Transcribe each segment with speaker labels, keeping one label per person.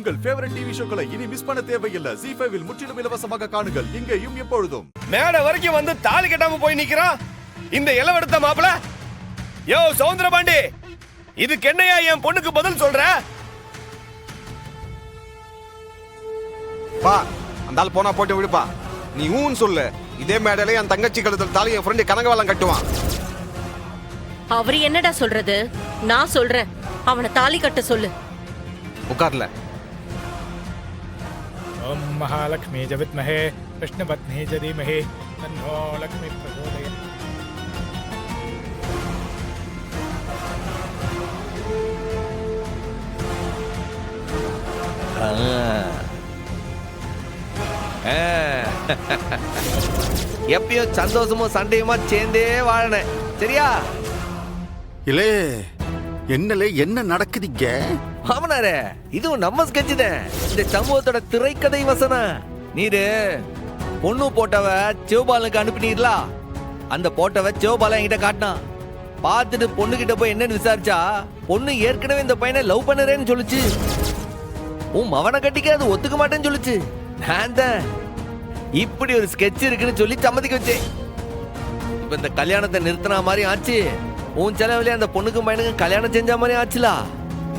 Speaker 1: உங்கள் favourite TV ஷோக்களை இனி miss பண்ண தேவையில்லை. ZEE5 இல் முற்றிலும் இலவசமாக காணுங்கள். இங்கேயும் எப்பொழுதும்.
Speaker 2: மேடை வரைக்கும் வந்து தாலி கட்டாம போய் நிக்கிறான் இந்த இளவெடுத்த மாப்பிள. யோ சௌந்தரபாண்டி, இதுக்கு என்னையா என் பொண்ணுக்கு பதில் சொல்ற?
Speaker 3: பா, அந்த ஆள் போனா போட்டு விடுப்பா. நீ ஊன்னு சொல்லு. இதே மேடையில என் தங்கச்சி கழுத்தில் தாலி என் ஃப்ரெண்டு கனகவாலம் கட்டுவான்.
Speaker 4: அவரு என்னடா சொல்றது? நான் சொல்றேன், அவனை தாலி கட்ட சொல்லு.
Speaker 3: உட்கார்ல.
Speaker 5: ஓம் மகாலட்சுமி ஜவித்மஹே கிருஷ்ணபத்னி ஜதீமஹே தன்னோ லக்ஷ்மி பிரச்சோதயாத்.
Speaker 6: எப்பயும் சந்தோஷமும் சண்டையுமா சேர்ந்தே வாழனேன், சரியா?
Speaker 7: இல்லே என்னலே என்ன நடக்குதுங்க?
Speaker 6: மாமனாரே, இதுவும் நம்ம ஸ்கெட்ச் தான். இந்த சமூகத்தோட திரைக்கதை வசனம். நீரு பொண்ணு போட்டவ சிவபாலனுக்கு அனுப்பினீர்ல, அந்த போட்டவ சிவபாலன் என்கிட்ட காட்டினான். பார்த்துட்டு பொண்ணு கிட்ட போய் என்னன்னு விசாரிச்சா, பொண்ணு ஏற்கனவே இந்த பையனை லவ் பண்ணுறேன்னு சொல்லுச்சு. உன் மவனை கட்டிக்க அது ஒத்துக்க மாட்டேன்னு சொல்லுச்சு. நான் தான் இப்படி ஒரு ஸ்கெட்ச் இருக்குன்னு சொல்லி சம்மதிக்க வச்சேன். இப்ப இந்த கல்யாணத்தை நிறுத்தின மாதிரி ஆச்சு. உன் செலவுல அந்த பொண்ணுக்கும் பையனுக்கும் கல்யாணம் செஞ்ச மாதிரி ஆச்சுலா.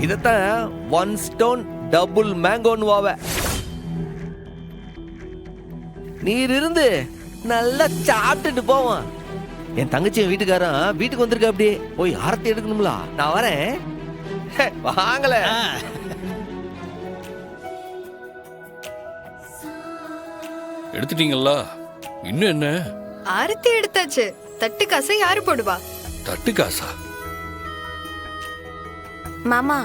Speaker 6: இதத்தான் ஒன் ஸ்டோன் டபுள் மேங்கோன்னு வாவ. நீர் இருந்து நல்லா சாப்பிட்டுட்டு போவான். என் தங்கச்சி வீட்டுக்காரன் வீட்டுக்கு வந்திருக்க, அப்படியே போய் ஆரத்தி எடுக்கணும்ல. நான் வரேன், வாங்கல.
Speaker 8: எடுத்துட்டீங்களா? இன்னும் என்ன?
Speaker 9: ஆரத்தி எடுத்தாச்சு. தட்டு காசை யாரு போடுவா?
Speaker 8: தட்டு காசா?
Speaker 10: மாமா,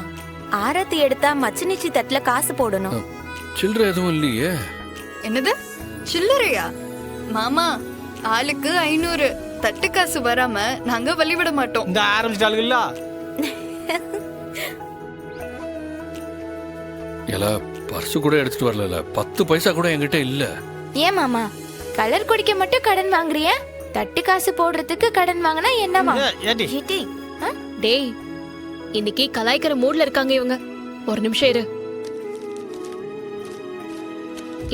Speaker 10: ஆரத்தி எடுத்தா மச்சினிச்சி தட்டுல காசு போடணும்.
Speaker 8: சில்லறை எதுவும் இல்லையே.
Speaker 9: என்னது சில்லறையா? மாமா, ஆளுக்கு 500. தட்டு காசு வராம நாங்க வழிவிட மாட்டோம்.
Speaker 5: இந்த ஆரம்பிச்சிட்டாளுங்களா?
Speaker 8: எல்லா பர்சு கூட எடுத்துட்டு வரல. 10 பைசா கூட என்கிட்ட இல்ல.
Speaker 10: ஏன் மாமா, கலர் குடிக்க மட்டும் கடன் வாங்குறிய? தட்டு காசு போடுறதுக்கு கடன் வாங்கினா என்னமா?
Speaker 4: டேய், இன்னைக்கு கலாய்க்கிற மூட்ல இருக்காங்க இவங்க. ஒரு நிமிஷம் இரு.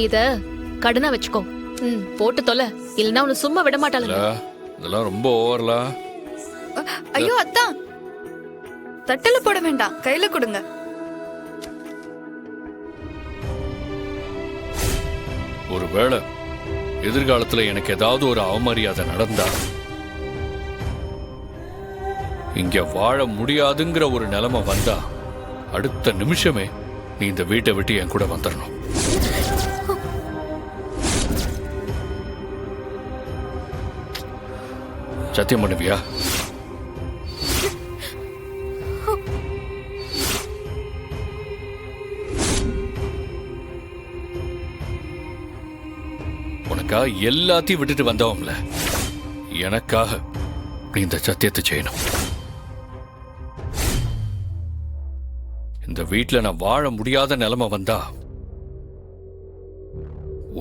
Speaker 4: இத கடனா வச்சுக்கோ. போட்டு தொலை, இல்லனா உன்னை சும்மா விட மாட்டாங்க.
Speaker 8: இதெல்லாம் ரொம்ப ஓவர்லா.
Speaker 9: ஐயோ அத்தா, தட்டுல போட வேண்டாம், கையில கொடுங்க.
Speaker 8: ஒருவேளை எதிர்காலத்துல எனக்கு ஏதாவது ஒரு அவமரியாதை நடந்தா, இங்க வாழ முடியாதுங்கிற ஒரு நிலைமை வந்தா, அடுத்த நிமிஷமே நீ இந்த வீட்டை விட்டு என் கூட வந்துடணும். சத்தியம் பண்ணுவியா? உனக்கா எல்லாத்தையும் விட்டுட்டு வந்தவங்கள, எனக்காக நீ இந்த சத்தியத்தை செய்யணும். இந்த வீட்டுல நான் வாழ முடியாத நிலைமை வந்தா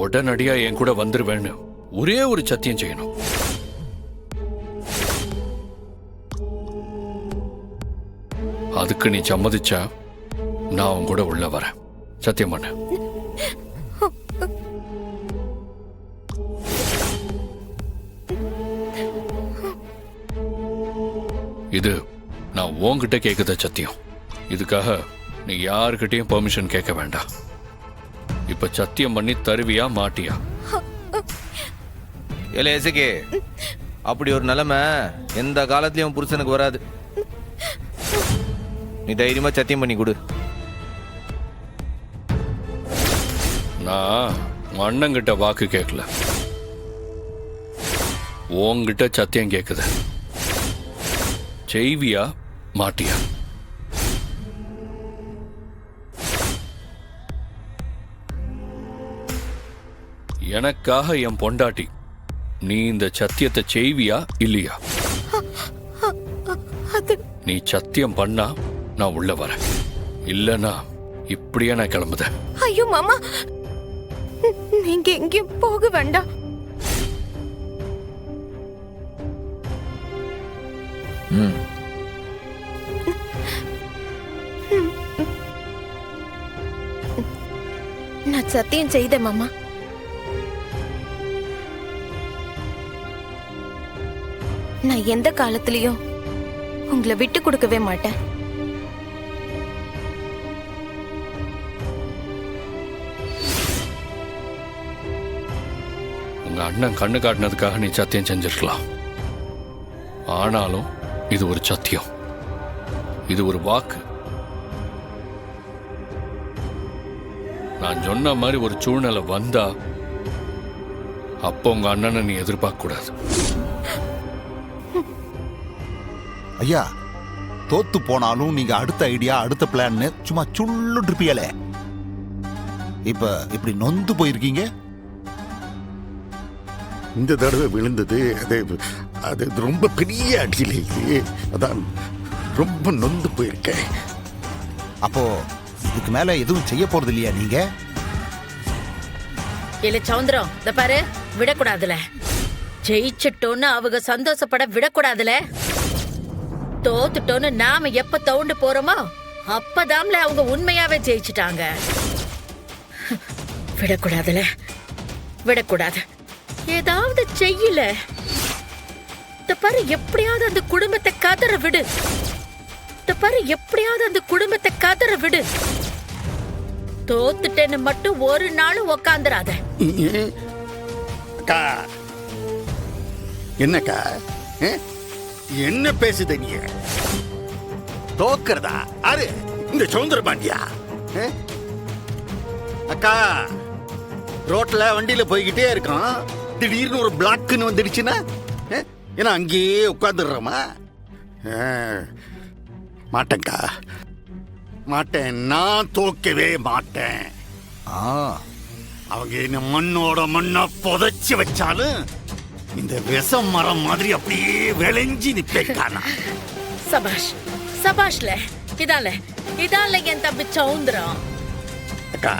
Speaker 8: உடனடியா என் கூட வந்துருவேன்னு ஒரே ஒரு சத்தியம் செய்யணும். அதுக்கு நீ சம்மதிச்சா நான் உன் கூட உள்ள வரேன். சத்தியம் பண்ண. இது நான் உன்கிட்ட கேட்குத சத்தியம். இதுக்காக நீ யாருக்கிட்டையும் பெர்மிஷன் கேட்க வேண்டாம். இப்ப சத்தியம் பண்ணி தருவியா மாட்டியா?
Speaker 6: ஏலேசுக்கு அப்படி ஒரு நிலைமை எந்த காலத்திலயும் புருஷனுக்கு வராது. நீ தைரியமா சத்தியம் பண்ணி கொடு.
Speaker 8: நான் அண்ணங்கிட்ட வாக்கு கேட்கல, உன்கிட்ட சத்தியம் கேட்குது. செய்வியா மாட்டியா? எனக்காக என் பொண்டாட்டி நீ இந்த சத்தியத்தை செய்வியா இல்லையா? நீ சத்தியம் பண்ணா நான் உள்ள வரேன், இல்லனா இப்படியே நான் கிளம்புதேன்.
Speaker 10: ஐயோ மாமா, நீங்க எங்கேயும் போக வேண்டாம். நான் சத்தியம் செய்தேன் மாமா. நான் எந்த காலத்திலயும் உங்களை விட்டு கொடுக்கவே மாட்டேன்.
Speaker 8: உங்க அண்ணன் கண்ணு காட்டினதுக்காக நீ சத்தியம் செஞ்சிருக்கலாம். ஆனாலும் இது ஒரு சத்தியம், இது ஒரு வாக்கு. நான் சொன்ன மாதிரி ஒரு சூழ்நிலை வந்தா அப்போ உங்க அண்ணனை நீ எதிர்பார்க்க கூடாது.
Speaker 11: ஐயா, தோத்து போனாலும் நீங்க அடுத்த ஐடியா அடுத்த பிளான்னு சும்மா சுள்ளுன்னு இருப்பீங்களே, இப்ப இப்படி நொந்து போயிருக்கீங்க.
Speaker 7: இந்த தடவை விழுந்தது அது ரொம்ப பெரிய அடியிலேயே, அதான் ரொம்ப நொந்து போயிருக்கேன்.
Speaker 11: அப்போ இதுக்கு மேல எதுவும் செய்ய போறது இல்லையா நீங்க?
Speaker 12: இல்ல சௌந்தரம், இந்த பாரு, விடக்கூடாதுல. ஜெயிச்சிட்டோன்னு அவங்க சந்தோஷப்பட விடக்கூடாதுல. தோத்துட்டோன்னு நாம எப்ப தவுண்டு போறோமோ அப்பதாம்ல அவங்க உண்மையாவே ஜெயிச்சிட்டாங்க. விடக்கூடாதுல, விடக்கூடாது. ஏதாவது செய்யல. இந்த பாரு, எப்படியாவது அந்த குடும்பத்தை கதற விடு. இந்த பாரு, எப்படியாவது அந்த குடும்பத்தை கதற விடு. தோத்துட்டேன்னு மட்டும் ஒரு நாளும் உக்காந்துராத.
Speaker 7: அக்கா, என்னக்கா என்ன பேசுத நீ? தோக்கிறதா அரு இந்த சௌந்தர பாண்டியா? அக்கா, ரோட்ல வண்டியில போய்கிட்டே இருக்கான், திடீர்னு ஒரு பிளாக்னு வந்துடுச்சுன்னா ஏன்னா அங்கேயே உட்காந்துடுறோமா? மாட்டேன்க்கா, மாட்டேன். நான் தோக்கவே மாட்டேன். அவங்க என்ன மண்ணோட மண்ணா புதைச்சு வச்சாலும் இந்த விஷம் மரம் மாதிரி அப்படியே விளைஞ்சி நிப்பேன்.
Speaker 12: சபாஷ், சபாஷ்ல. இதால என் தம்பி சௌந்தரம்.
Speaker 7: அக்கா,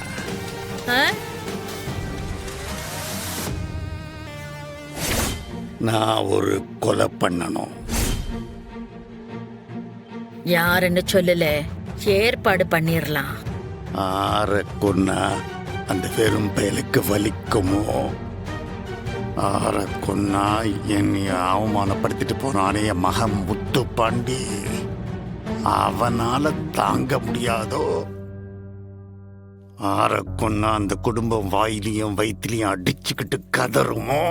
Speaker 7: நான் ஒரு கொலை பண்ணணும்.
Speaker 12: யாருன்னு சொல்லல, ஏற்பாடு பண்ணிரலாம்.
Speaker 7: ஆற கொன்னா அந்த வெறும் பயலுக்கு வலிக்குமோ? ஆற கொன்னா என்னை அவமானப்படுத்திட்டு போனானே என் மகன் முத்து பாண்டி, அவனால தாங்க முடியாதோ? ஆற கொன்னா அந்த குடும்பம் வாயிலையும் வயிற்றுலையும் அடிச்சுக்கிட்டு கதறுமோ?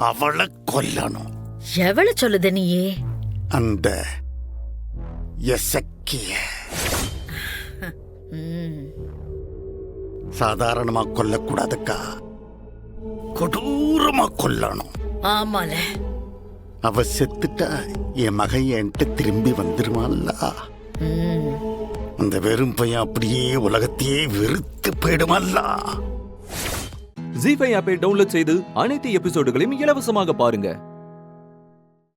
Speaker 7: அவளை கொல்லணும்.
Speaker 12: எவ்வளவு சொல்லுத நீயே?
Speaker 7: அந்த எசக்கிய சாதாரணமா கொல்லக்கூடாதுக்கா, கொடூரமா கொல்லணும்.
Speaker 12: ஆமால.
Speaker 7: அவ செத்துட்டா என் மகன் என்கிட்ட திரும்பி வந்துருவான்ல. அந்த வெறும் பையன் அப்படியே உலகத்தையே வெறுத்து போயிடுவான்ல.
Speaker 13: ஜீ5 ஆப்பை டவுன்லோட் செய்து அனைத்து எபிசோடுகளையும் இலவசமாக பாருங்க.